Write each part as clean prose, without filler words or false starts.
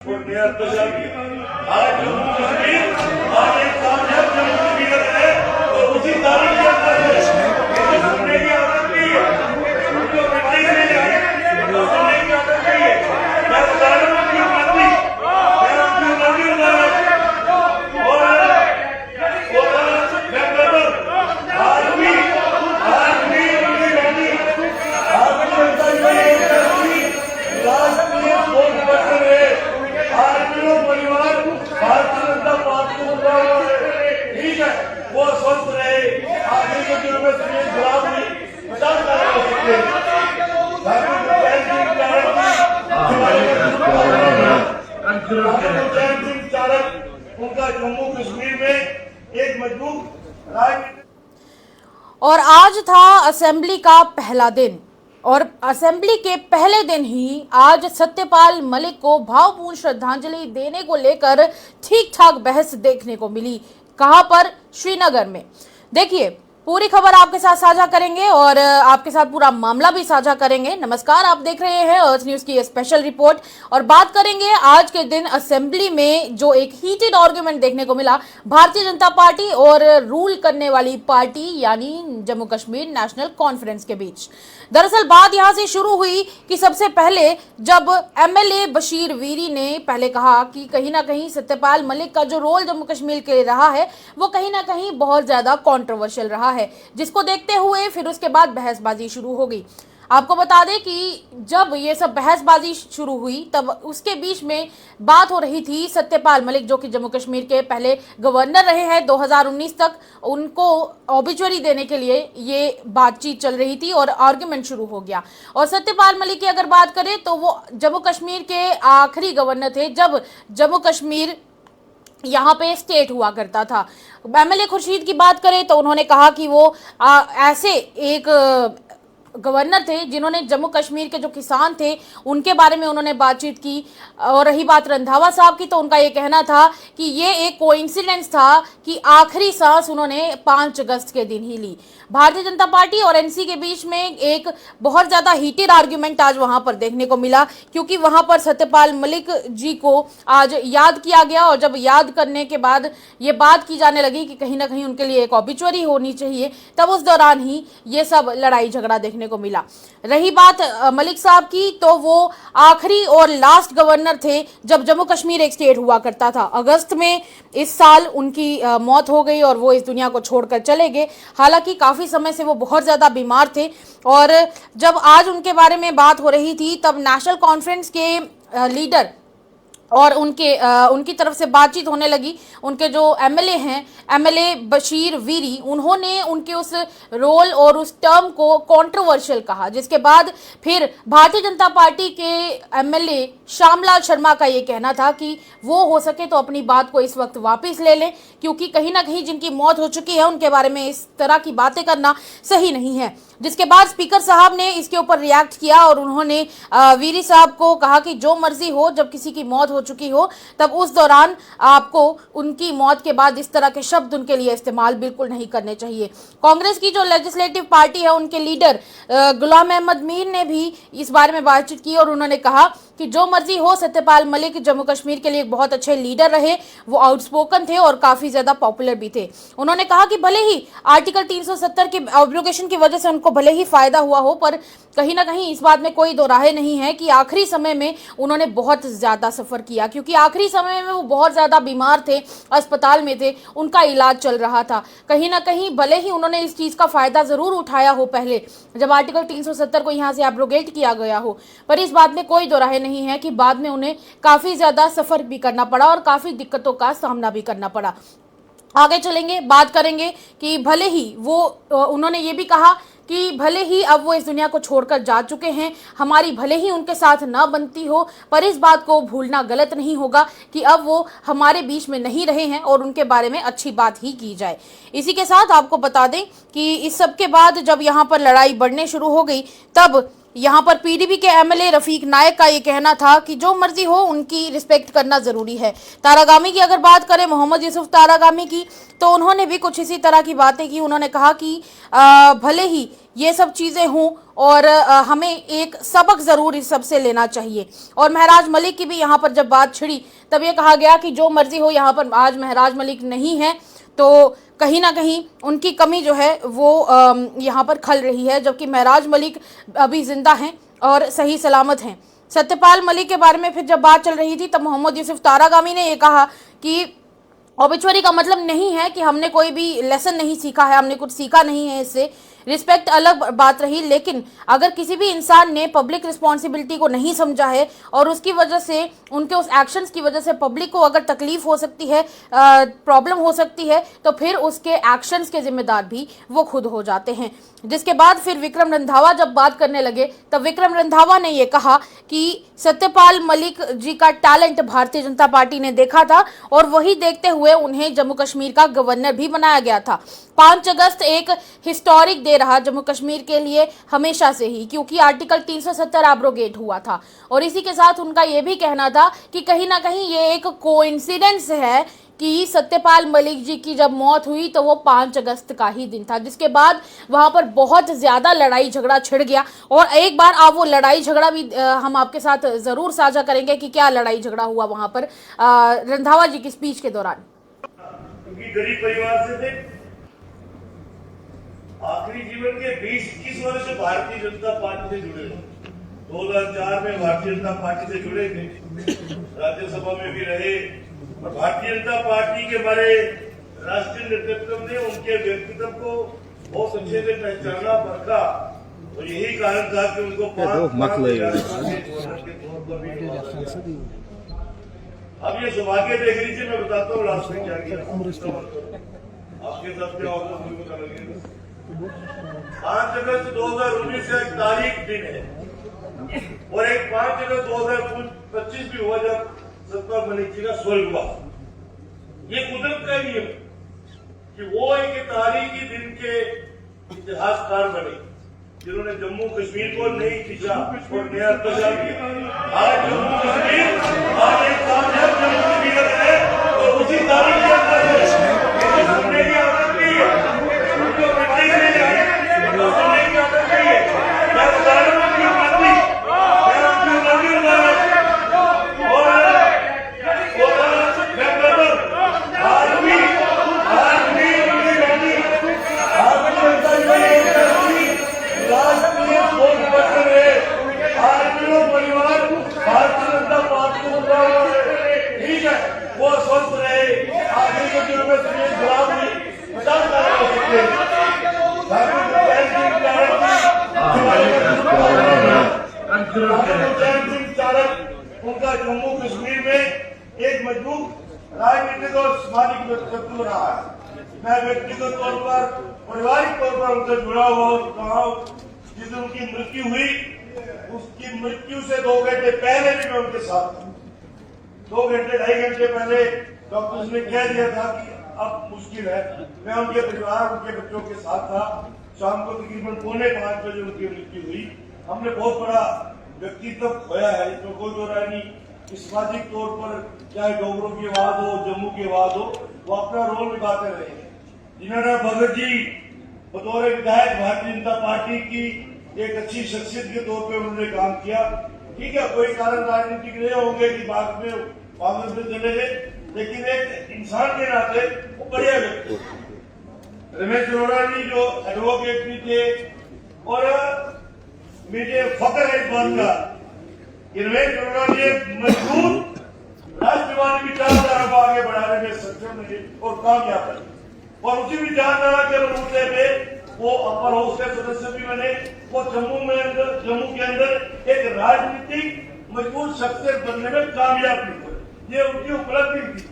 आज जम्मू कश्मीर आज एक कामयाब जम्मू कश्मीर है तो उसी तारीख के अंदर सुनने की आदत नहीं है, उनको मिट्टी में नहीं है, सुनने की आदत नहीं है। मैं बता रहा हूँ कि मंत्री और मैं कहता हूँ आज भी उनकी रानी राष्ट्रीय वोट पत्र है, आज भी वो परिवार भारतीय जनता पार्टी को बुला रहा है। ठीक है, वो स्वस्थ रहे, आगे के दिनों में सुनील खराब हुई सब कार्य हो सकते हैं। उनका जम्मू कश्मीर में एक मजबूत राजनीति। और आज था असेंबली का पहला दिन और असेंबली के पहले दिन ही आज सत्यपाल मलिक को भावपूर्ण श्रद्धांजलि देने को लेकर ठीक ठाक बहस देखने को मिली। कहां पर? श्रीनगर में। देखिए, पूरी खबर आपके साथ साझा करेंगे और आपके साथ पूरा मामला भी साझा करेंगे। नमस्कार, आप देख रहे हैं अर्थ न्यूज की स्पेशल रिपोर्ट और बात करेंगे आज के दिन असेंबली में जो एक हीटेड आर्गुमेंट देखने को मिला भारतीय जनता पार्टी और रूल करने वाली पार्टी यानी जम्मू कश्मीर नेशनल कॉन्फ्रेंस के बीच। दरअसल बात यहां से शुरू हुई कि सबसे पहले जब एमएलए बशीर वीरी ने पहले कहा कि कहीं ना कहीं सत्यपाल मलिक का जो रोल जम्मू कश्मीर के लिए रहा है वो कहीं ना कहीं बहुत ज्यादा कंट्रोवर्शियल रहा है, जिसको देखते हुए फिर उसके बाद बहसबाजी शुरू हो गई। आपको बता दें कि जब ये सब बहसबाजी शुरू हुई तब उसके बीच में बात हो रही थी सत्यपाल मलिक जो कि जम्मू कश्मीर के पहले गवर्नर रहे हैं 2019 तक, उनको ऑबिचुअरी देने के लिए ये बातचीत चल रही थी और आर्गुमेंट शुरू हो गया। और सत्यपाल मलिक की अगर बात करें तो वो जम्मू कश्मीर के आखिरी गवर्नर थे जब जम्मू कश्मीर यहाँ पे स्टेट हुआ करता था। एमएलए खुर्शीद की बात करें तो उन्होंने कहा कि वो ऐसे एक गवर्नर थे जिन्होंने जम्मू कश्मीर के जो किसान थे उनके बारे में उन्होंने बातचीत की। और रही बात रंधावा साहब की तो उनका ये कहना था कि ये एक कोइंसिडेंस था कि आखिरी सांस उन्होंने 5 अगस्त के दिन ही ली। भारतीय जनता पार्टी और एनसी के बीच में एक बहुत ज्यादा हीटेड आर्ग्यूमेंट आज वहां पर देखने को मिला क्योंकि वहां पर सत्यपाल मलिक जी को आज याद किया गया और जब याद करने के बाद ये बात की जाने लगी कि कहीं ना कहीं उनके लिए एक ऑबिचुअरी होनी चाहिए, तब उस दौरान ही ये सब लड़ाई झगड़ा देखने को मिला। रही बात मलिक साहब की तो वो आखिरी और लास्ट गवर्नर थे जब जम्मू कश्मीर एक स्टेट हुआ करता था। अगस्त में इस साल उनकी मौत हो गई और वो इस दुनिया को छोड़कर चले गए। हालांकि काफी समय से वो बहुत ज्यादा बीमार थे और जब आज उनके बारे में बात हो रही थी तब नेशनल कॉन्फ्रेंस के लीडर और उनकी तरफ से बातचीत होने लगी। उनके जो एमएलए हैं, एमएलए बशीर वीरी, उन्होंने उनके उस रोल और उस टर्म को कंट्रोवर्शियल कहा, जिसके बाद फिर भारतीय जनता पार्टी के एमएलए श्यामलाल शर्मा का ये कहना था कि वो हो सके तो अपनी बात को इस वक्त वापस ले लें क्योंकि कहीं ना कहीं जिनकी मौत हो चुकी है उनके बारे में इस तरह की बातें करना सही नहीं है। जिसके बाद स्पीकर साहब ने इसके ऊपर रिएक्ट किया और उन्होंने वीरी साहब को कहा कि जो मर्जी हो, जब किसी की मौत हो चुकी हो तब उस दौरान आपको उनकी मौत के बाद इस तरह के शब्द उनके लिए इस्तेमाल बिल्कुल नहीं करने चाहिए। कांग्रेस की जो लेजिस्लेटिव पार्टी है उनके लीडर गुलाम अहमद मीर ने भी इस बारे में बातचीत की और उन्होंने कहा कि जो मर्जी हो, सत्यपाल मलिक जम्मू कश्मीर के लिए एक बहुत अच्छे लीडर रहे, वो आउटस्पोकन थे और काफी ज्यादा पॉपुलर भी थे। उन्होंने कहा कि भले ही आर्टिकल 370 के एब्रोगेशन की वजह से उनको भले ही फायदा हुआ हो, पर कहीं ना कहीं इस बात में कोई दो राय नहीं है कि आखिरी समय में उन्होंने बहुत ज्यादा सफर किया क्योंकि आखिरी समय में वो बहुत ज्यादा बीमार थे, अस्पताल में थे, उनका इलाज चल रहा था। कहीं ना कहीं भले ही उन्होंने इस चीज का फायदा जरूर उठाया हो पहले जब आर्टिकल 370 को यहाँ से एब्रोगेट किया गया हो, पर इस बात में कोई दो राय नहीं है कि बाद में उन्हें काफी ज्यादा सफर भी करना पड़ा और काफी दिक्कतों का सामना भी करना पड़ा। आगे चलेंगे, बात करेंगे कि भले ही वो उन्होंने ये भी कहा कि भले ही अब वो इस दुनिया को छोड़कर जा चुके हैं, हमारी भले ही उनके साथ ना बनती हो, पर इस बात को भूलना गलत नहीं होगा कि अब वो हमारे बीच में नहीं रहे हैं और उनके बारे में अच्छी बात ही की जाए। इसी के साथ आपको बता दें कि इस सब के बाद जब यहाँ पर लड़ाई बढ़ने शुरू हो गई तब यहाँ पर पीडीपी के एमएलए रफीक नायक का ये कहना था कि जो मर्जी हो उनकी रिस्पेक्ट करना जरूरी है। तारागामी की अगर बात करें, मोहम्मद यूसुफ तारागामी की, तो उन्होंने भी कुछ इसी तरह की बातें की। उन्होंने कहा कि भले ही ये सब चीज़ें हों और हमें एक सबक ज़रूर इस सबसे लेना चाहिए। और महराज मलिक की भी यहाँ पर जब बात छिड़ी तब ये कहा गया कि जो मर्जी हो, यहाँ पर आज महराज मलिक नहीं है तो कहीं ना कहीं उनकी कमी जो है वो यहाँ पर खल रही है, जबकि महराज मलिक अभी जिंदा हैं और सही सलामत हैं। सत्यपाल मलिक के बारे में फिर जब बात चल रही थी तब मोहम्मद यूसुफ तारागामी ने ये कहा कि ऑबिचुअरी का मतलब नहीं है कि हमने कोई भी लेसन नहीं सीखा है, हमने कुछ सीखा नहीं है इससे। रिस्पेक्ट अलग बात रही, लेकिन अगर किसी भी इंसान ने पब्लिक रिस्पॉन्सिबिलिटी को नहीं समझा है और उसकी वजह से, उनके उस एक्शंस की वजह से पब्लिक को अगर तकलीफ हो सकती है, प्रॉब्लम हो सकती है, तो फिर उसके एक्शंस के जिम्मेदार भी वो खुद हो जाते हैं। जिसके बाद फिर विक्रम रंधावा जब बात करने लगे तब विक्रम रंधावा ने ये कहा कि सत्यपाल मलिक जी का टैलेंट भारतीय जनता पार्टी ने देखा था और वही देखते हुए उन्हें जम्मू कश्मीर का गवर्नर भी बनाया गया था। 5 अगस्त एक हिस्टोरिक डे रहा जम्मू कश्मीर के लिए हमेशा से ही, क्योंकि आर्टिकल 370 एब्रोगेट हुआ था। और इसी के साथ उनका ये भी कहना था कि कहीं ना कहीं ये एक कोइंसिडेंस है कि सत्यपाल मलिक जी की जब मौत हुई तो वो 5 अगस्त का ही दिन था, जिसके बाद वहां पर बहुत ज्यादा लड़ाई झगड़ा छिड़ गया। और एक बार आप वो लड़ाई झगड़ा भी हम आपके साथ जरूर साझा करेंगे कि क्या लड़ाई झगड़ा हुआ वहां पर रंधावा जी की स्पीच के दौरान। क्योंकि गरीब परिवार से थे, आखिरी जीवन के 20-21 वर्ष भारतीय जनता पार्टी से जुड़े। 2004 में भारतीय जनता पार्टी से जुड़े थे, राज्यसभा में भी रहे और भारतीय जनता पार्टी के हमारे राष्ट्रीय नेतृत्व ने उनके व्यक्तित्व को बहुत अच्छे से पहचाना, परखा और यही कारण था कि उनको अब ये सौभाग्य देख लीजिए, मैं बताता हूँ लास्ट में क्या किया आपके सबके ऑफिस लगेगा। 5 अगस्त 2019 का एक तारीख दिन है और एक 5 अगस्त 2025 भी हुआ जब सत्यपाल मलिक जी का स्वर्गवास। ये कुदरत का नियम कि वो एक तारीखी दिन के इतिहासकार बने जिन्होंने जम्मू कश्मीर को नई दिशा और नया दर्जा दिया। आज जम्मू कश्मीर आज एक कामयाब जम्मू कश्मीर है और उसी तारीख के अंदर सुनने की आदत नहीं है, उनको मिट्टी से जाए सुनने की आदत नहीं है। मैं बता रहा हूँ क्यों करती, मैं उनकी मंदिर में और मैं कहता आज भी उनकी गाड़ी आज राष्ट्रीय वोट पत्र है, आज भी वो परिवार भारतीय जनता पार्टी को बुला हुआ है। ठीक है, वो स्वस्थ रहे, आगे के दिनों में सुनील खराब नहीं सब कार्य हो सकते हैं। उनका जम्मू कश्मीर में एक मजबूत राजनीतिक और सामाजिक व्यक्तित्व रहा है। मैं व्यक्तिगत तौर पर, पारिवारिक तौर पर उनसे जुड़ा हुआ रहा हूँ। जिस दिन उनकी मृत्यु हुई, उसकी मृत्यु से 2 घंटे पहले भी मैं उनके साथ था। 2 घंटे 2.5 घंटे पहले डॉक्टर्स ने कह दिया था कि अब मुश्किल है। मैं उनके परिवार, उनके बच्चों के साथ था। शाम को तकरीबन 4:45 बजे उनकी मृत्यु हुई। हमने बहुत बड़ा व्यक्तित्व खोया है, इसमें कोई दो राय नहीं। सामाजिक तौर पर चाहे डोगरों की आवाज हो, जम्मू की आवाज हो, वो अपना रोल निभाते रहे। जिन्होंने भगत जी बतौर विधायक भारतीय जनता पार्टी की एक अच्छी शख्सियत के तौर पे उन्होंने काम किया। ठीक है, कोई कारण राजनीतिक नहीं होंगे कि बाद में कांग्रेस में चले गए, लेकिन एक इंसान के नाते वो बढ़िया व्यक्ति। रमेश अरोड़ा जी जो एडवोकेट भी थे और मुझे फख्र है इस बात का कि रमेश अरोड़ा जी मजबूत राष्ट्रवादी विचारधारा को आगे बढ़ाने में सक्षम रहे और कामयाब रहे। और उसी विचारधारा के बलबूते पे वो अपर हाउस के सदस्य भी बने। वो जम्मू के अंदर एक राजनीतिक मजबूत शख्सियत बनने में कामयाब भी हुए। ये उनकी उपलब्धि थी।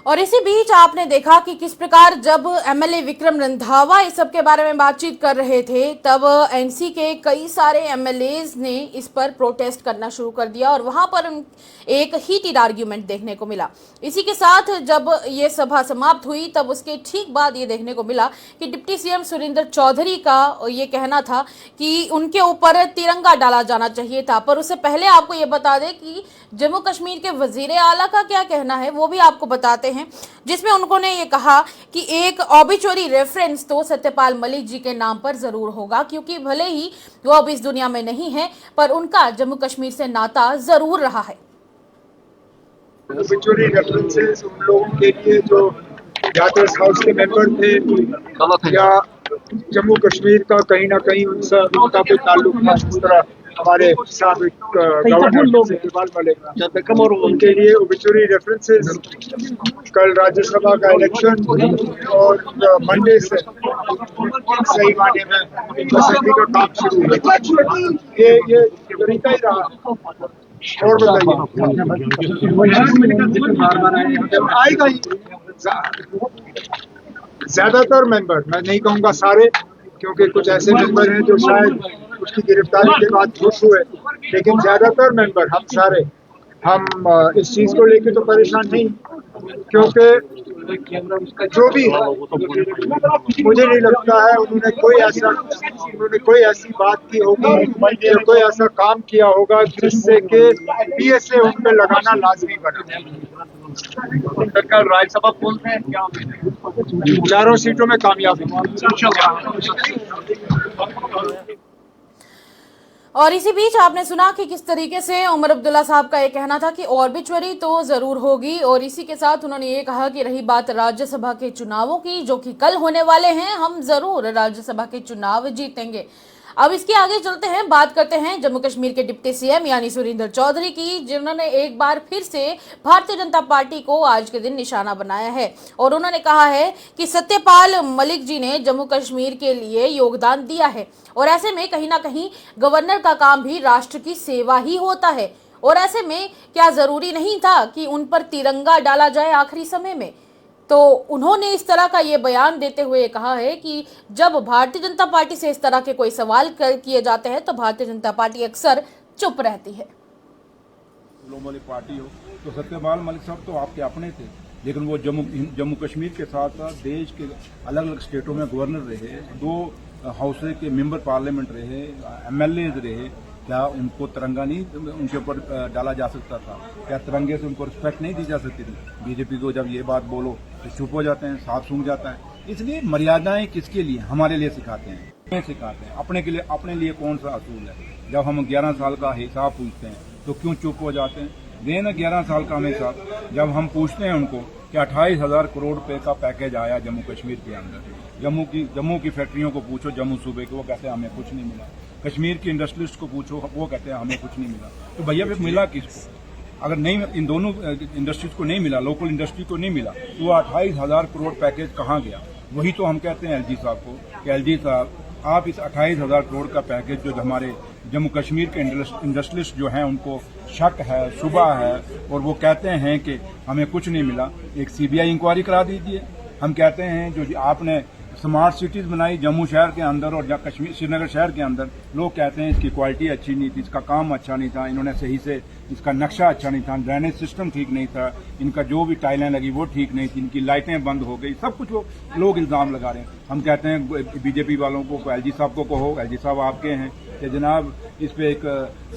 और इसी बीच आपने देखा कि किस प्रकार जब एमएलए विक्रम रंधावा इस सब के बारे में बातचीत कर रहे थे, तब एनसी के कई सारे एमएलएज ने इस पर प्रोटेस्ट करना शुरू कर दिया और वहां पर एक हीटेड आर्ग्यूमेंट देखने को मिला। इसी के साथ जब ये सभा समाप्त हुई, तब उसके ठीक बाद ये देखने को मिला कि डिप्टी सीएम सुरेंद्र चौधरी का ये कहना था कि उनके ऊपर तिरंगा डाला जाना चाहिए था। पर उससे पहले आपको ये बता दें कि जम्मू कश्मीर के वजीर आला का क्या कहना है वो भी आपको बताते हैं, जिसमें उन्होंने ये कहा कि एक ऑबिचुअरी रेफरेंस तो सत्यपाल मलिक जी के नाम पर जरूर होगा, क्योंकि भले ही वो अब इस दुनिया में नहीं है पर उनका जम्मू कश्मीर से नाता जरूर रहा है। ऑबिचुअरी रेफरेंसेस उन लोगों के लिए जो या तो इस हाउस के मेंबर थे या जम्मू कश्मीर का कहीं ना कहीं उनका कोई ताल्लुक था, जिस तरह हमारे साबिक गवर्नर सत्यपाल मलिक, उनके लिए ऑबिचुअरी रेफरेंसेस कल राज्यसभा का इलेक्शन और मंडे से सही मायने में असेंबली का काम शुरू हुआ। ये तरीका ही रहा। और बताइए, आएगा ही ज्यादातर मेंबर, मैं नहीं कहूंगा सारे, क्योंकि कुछ ऐसे मेंबर हैं जो शायद उसकी गिरफ्तारी के बाद खुश हुए, लेकिन ज्यादातर मेंबर हम सारे इस चीज को लेकर तो परेशान नहीं, क्योंकि जो भी है मुझे नहीं लगता है उन्होंने कोई ऐसी बात की होगी या कोई ऐसा काम किया होगा जिससे कि पीएसए उन पे लगाना लाजमी बना। सरकार राज्यसभा खोल रहे हैं क्या? 4 सीटों में कामयाबी। और इसी बीच आपने सुना कि किस तरीके से उमर अब्दुल्ला साहब का ये कहना था कि ऑबिचुअरी तो जरूर होगी, और इसी के साथ उन्होंने ये कहा कि रही बात राज्यसभा के चुनावों की, जो कि कल होने वाले हैं, हम जरूर राज्यसभा के चुनाव जीतेंगे। अब इसके आगे चलते हैं, बात करते हैं जम्मू कश्मीर के डिप्टी सीएम यानी सुरेंद्र चौधरी की, जिन्होंने एक बार फिर से भारतीय जनता पार्टी को आज के दिन निशाना बनाया है और उन्होंने कहा है कि सत्यपाल मलिक जी ने जम्मू कश्मीर के लिए योगदान दिया है और ऐसे में कहीं ना कहीं गवर्नर का काम भी राष्ट्र की सेवा ही होता है, और ऐसे में क्या जरूरी नहीं था कि उन पर तिरंगा डाला जाए आखिरी समय में। तो उन्होंने इस तरह का ये बयान देते हुए कहा है कि जब भारतीय जनता पार्टी से इस तरह के कोई सवाल किए जाते हैं तो भारतीय जनता पार्टी अक्सर चुप रहती है। वाली पार्टी हो तो सत्यपाल मलिक साहब तो आपके अपने थे, लेकिन वो जम्मू कश्मीर के साथ साथ देश के अलग अलग स्टेटों में गवर्नर रहे, 2 हाउस के मेंबर पार्लियामेंट रहे, एमएलए रहे। क्या उनको तिरंगा नहीं उनके ऊपर डाला जा सकता था? क्या तिरंगे से उनको रिस्पेक्ट नहीं दी जा सकती थी? बीजेपी को जब ये बात बोलो तो चुप हो जाते हैं, साफ सूंघ जाता है। इसलिए मर्यादाएं किसके लिए? हमारे लिए सिखाते हैं, सिखाते हैं। अपने लिए कौन सा असूल है? जब हम 11 साल का हिसाब पूछते हैं तो क्यों चुप हो जाते हैं? देना 11 साल का हिसाब। जब हम पूछते हैं उनको कि 28,000 करोड़ रुपए का पैकेज आया जम्मू कश्मीर के अंदर, जम्मू की फैक्ट्रियों को पूछो जम्मू सूबे के, वो कहते हैं हमें कुछ नहीं मिला। कश्मीर के इंडस्ट्रियलिस्ट को पूछो, वो कहते हैं हमें कुछ नहीं मिला। तो भैया फिर मिला किसको? अगर नहीं, इन दोनों इंडस्ट्रीज को नहीं मिला, लोकल इंडस्ट्री को नहीं मिला, तो 28,000 करोड़ पैकेज कहाँ गया? वही तो हम कहते हैं एलजी साहब को कि एलजी साहब, आप इस 28,000 करोड़ का पैकेज जो हमारे जम्मू कश्मीर के इंडस्ट्रियलिस्ट जो हैं उनको शक है, शुबा है, और वो कहते हैं कि हमें कुछ नहीं मिला, एक सीबीआई इंक्वायरी करा दीजिए। हम कहते हैं जो आपने स्मार्ट सिटीज बनाई जम्मू शहर के अंदर और कश्मीर श्रीनगर शहर के अंदर, लोग कहते हैं इसकी क्वालिटी अच्छी नहीं थी, इसका काम अच्छा नहीं था, इन्होंने सही से इसका नक्शा अच्छा नहीं था, ड्रेनेज सिस्टम ठीक नहीं था, इनका जो भी टाइलें लगी वो ठीक नहीं थी, इनकी लाइटें बंद हो गई, सब कुछ वो लोग इल्जाम लगा रहे हैं। हम कहते हैं बीजेपी वालों को, एलजी साहब को कहो, एलजी साहब आपके हैं, कि जनाब इस पे एक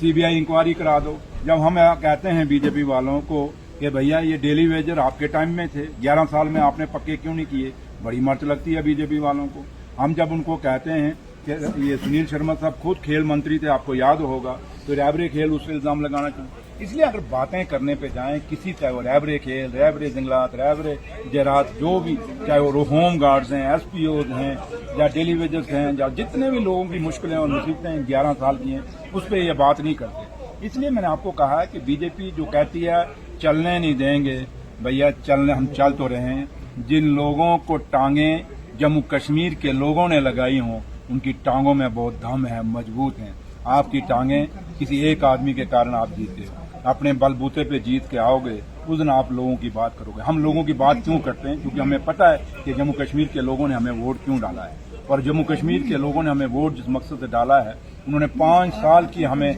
सीबीआई इंक्वायरी करा दो। जब हम कहते हैं बीजेपी वालों को कि भैया ये डेली वेजर आपके टाइम में थे, 11 साल में आपने पक्के क्यों नहीं किए, बड़ी मर्च लगती है बीजेपी वालों को। हम जब उनको कहते हैं कि ये सुनील शर्मा साहब खुद खेल मंत्री थे, आपको याद होगा, तो रैबरे खेल उस पर इल्जाम लगाना चाहिए। इसलिए अगर बातें करने पे जाएं किसी, चाहे वो रैबरे खेल, रैबरे जंगलात, रैबरे जरात, जो भी, चाहे वो होम गार्ड्स हैं, एसपीओज हैं, या डेली वेजर्स हैं, या जितने भी लोगों की मुश्किलें और मुसीबतें 11 साल की हैं, उस पर ये बात नहीं करते। इसलिए मैंने आपको कहा है कि बीजेपी जो कहती है चलने नहीं देंगे, भैया चलने, हम चल तो रहे हैं। जिन लोगों को टांगें जम्मू कश्मीर के लोगों ने लगाई हों, उनकी टांगों में बहुत दम है, मजबूत हैं। आपकी टांगें किसी एक आदमी के कारण आप जीते हो, अपने बलबूते पे जीत के आओगे उस दिन आप लोगों की बात करोगे। हम लोगों की बात क्यों करते हैं? क्योंकि हमें पता है कि जम्मू कश्मीर के लोगों ने हमें वोट क्यों डाला है, और जम्मू कश्मीर के लोगों ने हमें वोट जिस मकसद से डाला है, उन्होंने 5 साल की हमें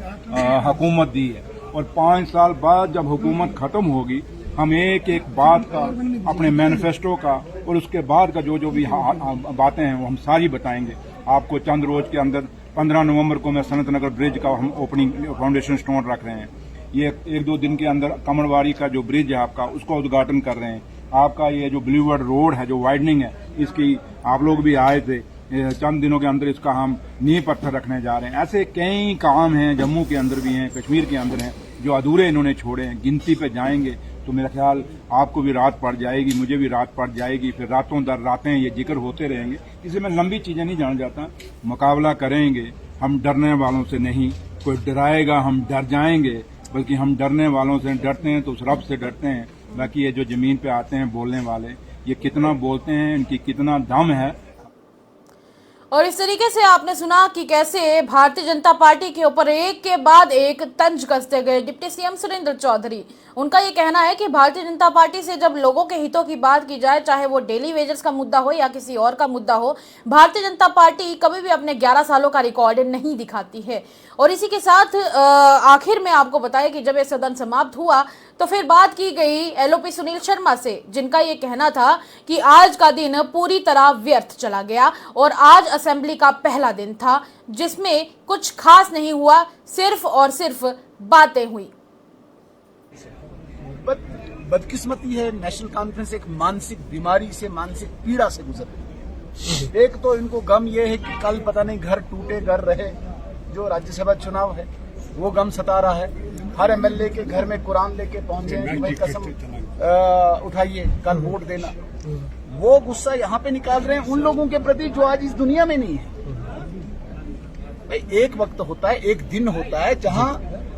हुकूमत दी है, और 5 साल बाद जब हुकूमत खत्म होगी, हम एक एक बात का, अपने मैनिफेस्टो का और उसके बाद का जो जो भी बातें हैं वो हम सारी बताएंगे आपको। चंद रोज के अंदर 15 नवंबर को मैं सनत नगर ब्रिज का हम ओपनिंग फाउंडेशन स्टोन रख रहे हैं। ये 1-2 दिन के अंदर कमरवाड़ी का जो ब्रिज है आपका, उसका उद्घाटन कर रहे हैं। आपका ये जो ब्लूवर्ड रोड है, जो वाइडनिंग है, इसकी आप लोग भी आए थे, चंद दिनों के अंदर इसका हम नींव पत्थर रखने जा रहे हैं। ऐसे कई काम हैं, जम्मू के अंदर भी हैं, कश्मीर के अंदर हैं, जो अधूरे इन्होंने छोड़े हैं। गिनती पे जाएंगे तो मेरा ख्याल आपको भी रात पड़ जाएगी, मुझे भी रात पड़ जाएगी, फिर रातों दर रातें ये जिक्र होते रहेंगे। इसलिए मैं लंबी चीजें नहीं जान जाता। मुकाबला करेंगे, हम डरने वालों से नहीं। कोई डराएगा हम डर जाएंगे, बल्कि हम डरने वालों से डरते हैं तो उस रब से डरते हैं। बाकी ये जो जमीन पे आते हैं बोलने वाले, ये कितना बोलते हैं, इनकी कितना दम है। और इस तरीके से आपने सुना कि कैसे भारतीय जनता पार्टी के ऊपर एक के बाद एक तंज कसते गए डिप्टी सीएम सुरेंद्र चौधरी। उनका ये कहना है कि भारतीय जनता पार्टी से जब लोगों के हितों की बात की जाए, चाहे वो डेली वेजेस का मुद्दा हो या किसी और का मुद्दा हो, भारतीय जनता पार्टी कभी भी अपने 11 सालों का रिकॉर्ड नहीं दिखाती है। और इसी के साथ आखिर में आपको बताया कि जब ये सदन समाप्त हुआ तो फिर बात की गई एलओपी सुनील शर्मा से, जिनका ये कहना था कि आज का दिन पूरी तरह व्यर्थ चला गया और आज असेंबली का पहला दिन था जिसमें कुछ खास नहीं हुआ, सिर्फ और सिर्फ बातें हुई। बदकिस्मती है, नेशनल कॉन्फ्रेंस एक मानसिक बीमारी से, मानसिक पीड़ा से गुजर रही है। एक तो इनको गम ये है कि कल पता नहीं घर टूटे घर रहे, जो राज्यसभा चुनाव है वो गम सता रहा है। हर एमएलए के घर में कुरान लेके पहुंचे हैं कि भाई कसम उठाइए, कल वोट देना। वो गुस्सा यहाँ पे निकाल रहे हैं उन लोगों के प्रति जो आज इस दुनिया में नहीं है। भाई एक वक्त होता है, एक दिन होता है जहां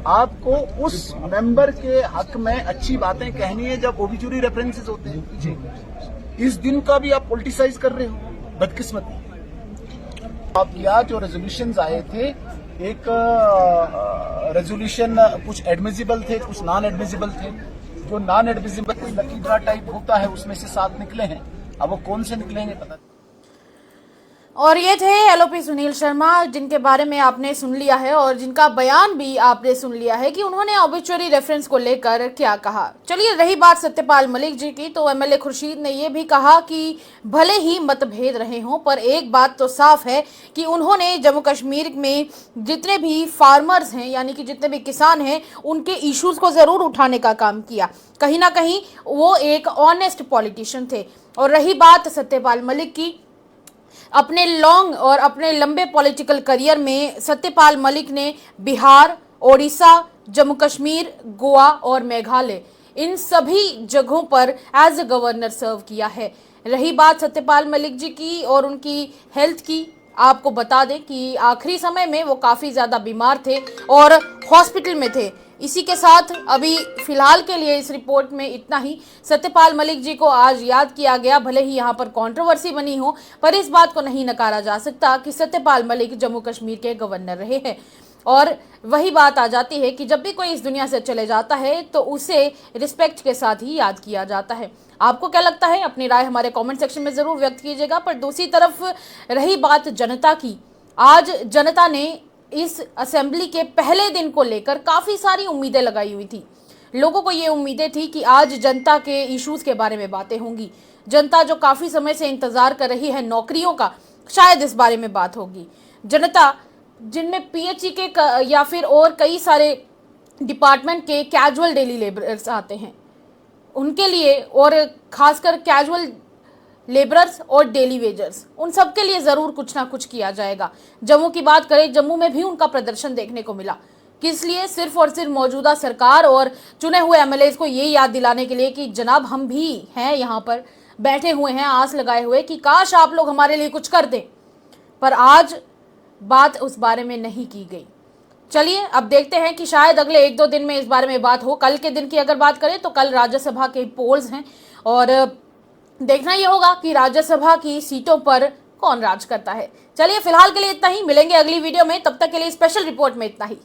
आपको उस मेंबर के हक में अच्छी बातें कहनी है जब ओबिचुरी रेफरेंसेस होते हैं पीछे। इस दिन का भी आप पॉलिटिसाइज कर रहे हो, बदकिस्मती। आपकी आज जो रेजोल्यूशंस आए थे, एक रेजोल्यूशन कुछ एडमिसिबल थे, कुछ नॉन एडमिसिबल थे। जो नॉन एडमिसिबल कोई लकी ड्रा टाइप होता है, उसमें से 7 निकले हैं। अब वो कौन से निकलेंगे पता नहीं। और ये थे एलओपी सुनील शर्मा, जिनके बारे में आपने सुन लिया है और जिनका बयान भी आपने सुन लिया है कि उन्होंने ऑबिचुअरी रेफरेंस को लेकर क्या कहा। चलिए, रही बात सत्यपाल मलिक जी की, तो एमएलए खुर्शीद ने ये भी कहा कि भले ही मतभेद रहे हों, पर एक बात तो साफ है कि उन्होंने जम्मू कश्मीर में जितने भी फार्मर्स हैं, यानी कि जितने भी किसान हैं, उनके इश्यूज को जरूर उठाने का काम किया। कहीं ना कहीं वो एक ऑनेस्ट पॉलिटिशियन थे। और रही बात सत्यपाल मलिक की, अपने लॉन्ग और अपने लंबे पॉलिटिकल करियर में सत्यपाल मलिक ने बिहार, ओडिशा, जम्मू कश्मीर, गोवा और मेघालय, इन सभी जगहों पर एज ए गवर्नर सर्व किया है। रही बात सत्यपाल मलिक जी की और उनकी हेल्थ की, आपको बता दें कि आखिरी समय में वो काफ़ी ज़्यादा बीमार थे और हॉस्पिटल में थे। इसी के साथ अभी फिलहाल के लिए इस रिपोर्ट में इतना ही। सत्यपाल मलिक जी को आज याद किया गया, भले ही यहाँ पर कंट्रोवर्सी बनी हो, पर इस बात को नहीं नकारा जा सकता कि सत्यपाल मलिक जम्मू कश्मीर के गवर्नर रहे हैं। और वही बात आ जाती है कि जब भी कोई इस दुनिया से चले जाता है तो उसे रिस्पेक्ट के साथ ही याद किया जाता है। आपको क्या लगता है? अपनी राय हमारे कमेंट सेक्शन में जरूर व्यक्त कीजिएगा। पर दूसरी तरफ रही बात जनता की, आज जनता ने इस असेंबली के पहले दिन को लेकर काफी सारी उम्मीदें लगाई हुई थी। लोगों को ये उम्मीदें थी कि आज जनता के इश्यूज के बारे में बातें होंगी। जनता जो काफी समय से इंतजार कर रही है नौकरियों का, शायद इस बारे में बात होगी। जनता जिनमें पीएचई के या फिर और कई सारे डिपार्टमेंट के कैजुअल डेली लेबरर्स आते हैं, उनके लिए, और खासकर कैजुअल लेबरर्स और डेली वेजर्स, उन सब के लिए जरूर कुछ ना कुछ किया जाएगा। जम्मू की बात करें, जम्मू में भी उनका प्रदर्शन देखने को मिला। किस लिए? सिर्फ और सिर्फ मौजूदा सरकार और चुने हुए एमएलए को ये याद दिलाने के लिए कि जनाब हम भी हैं, यहाँ पर बैठे हुए हैं आस लगाए हुए कि काश आप लोग हमारे लिए कुछ कर दें। पर आज बात उस बारे में नहीं की गई। चलिए, अब देखते हैं कि शायद अगले 1-2 दिन में इस बारे में बात हो। कल के दिन की अगर बात करें तो कल राज्यसभा के पोल्स हैं और देखना ये होगा कि राज्यसभा की सीटों पर कौन राज करता है। चलिए, फिलहाल के लिए इतना ही। मिलेंगे अगली वीडियो में, तब तक के लिए स्पेशल रिपोर्ट में इतना ही।